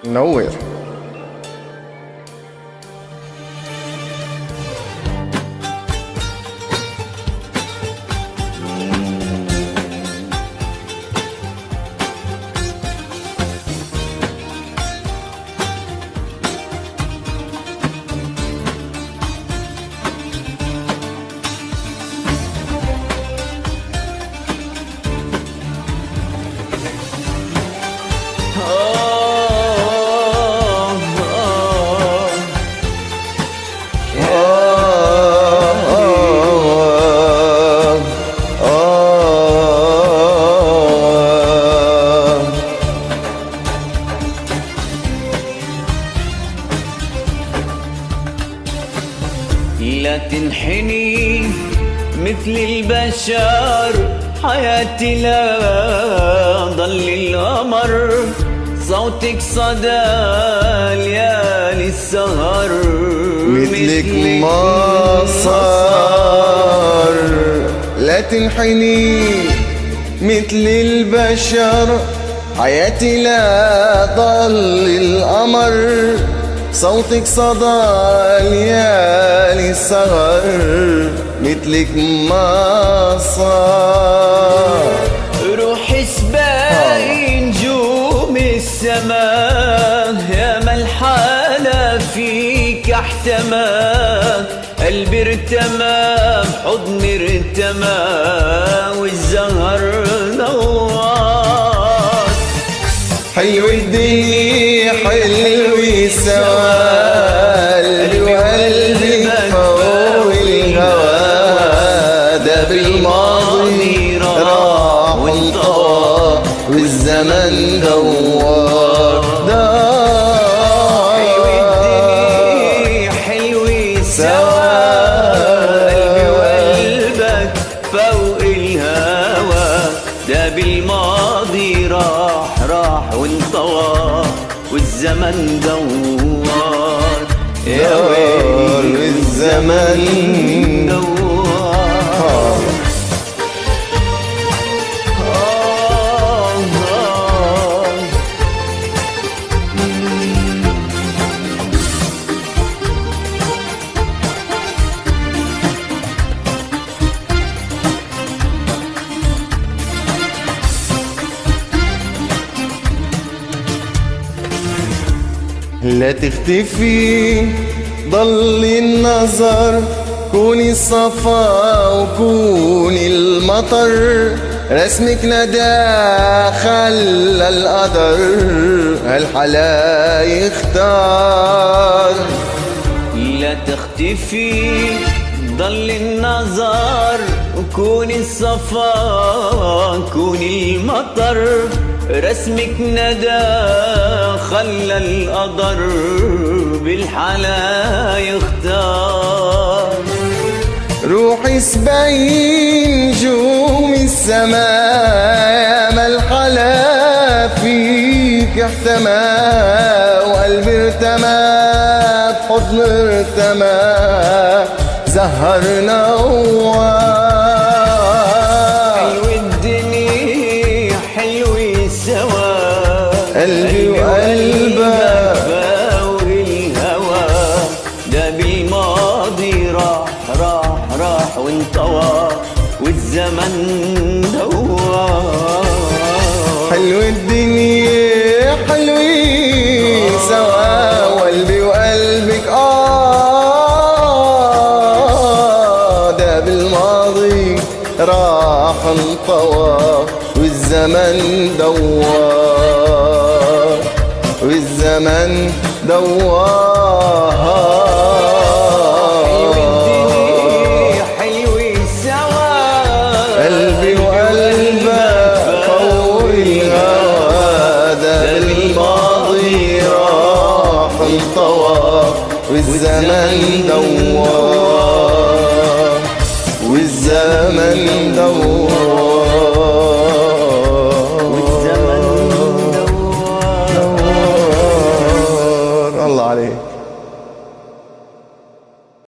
نور. لا تنحني مثل البشر، حياتي لا ضل القمر، صوتك صدى ليالي السهر، مثلك ما صار. لا تنحني مثل البشر، حياتي لا ضل القمر، صوتك صدى ليالي السهر، مثلك ما صار. روحي سباي نجوم السماء، يا ما الحالة فيك احتمى، قلبي ارتمى بحضني ارتمى، والزهر نوار. حلو الدنيا حلو سوا، قلبي وقلبي فوق الهوى، ده بالماضي راح وانطوى، والزمن دوار. حلو الدنيا حلو سوا، قلبي وقلبك فوق الهوى، ده بالماضي راح وانطوى، والزمن دوار. يا ويلي الزمن دوار. لا تختفي ضل النظر، كوني الصفا وكوني المطر، رسمك ندى خلى القدر، هالحلا يختار. لا تختفي ضل النظر، وكوني الصفا كوني المطر، رسمك ندى خلى القدر، بالحلا يختار. روحي سبين نجوم السماء، يا ما الحلا فيك احتمى، وقلبي ارتمى بحضن ارتمى، زهر نوار. حلو الدنيا حلو سوا، قلبي وقلبك فوق الهوى، ده بالماضي راح وانطوى، والزمن دوار. حلو الدنيا حلوين سوا، وقلبي وقلبك ده بالماضي راح انطوى، والزمن دوار، والزمن دوار. قلبي وقلبك فوق الهوى، ده بالماضي راح انطوى، والزمن دوار، والزمن دوار.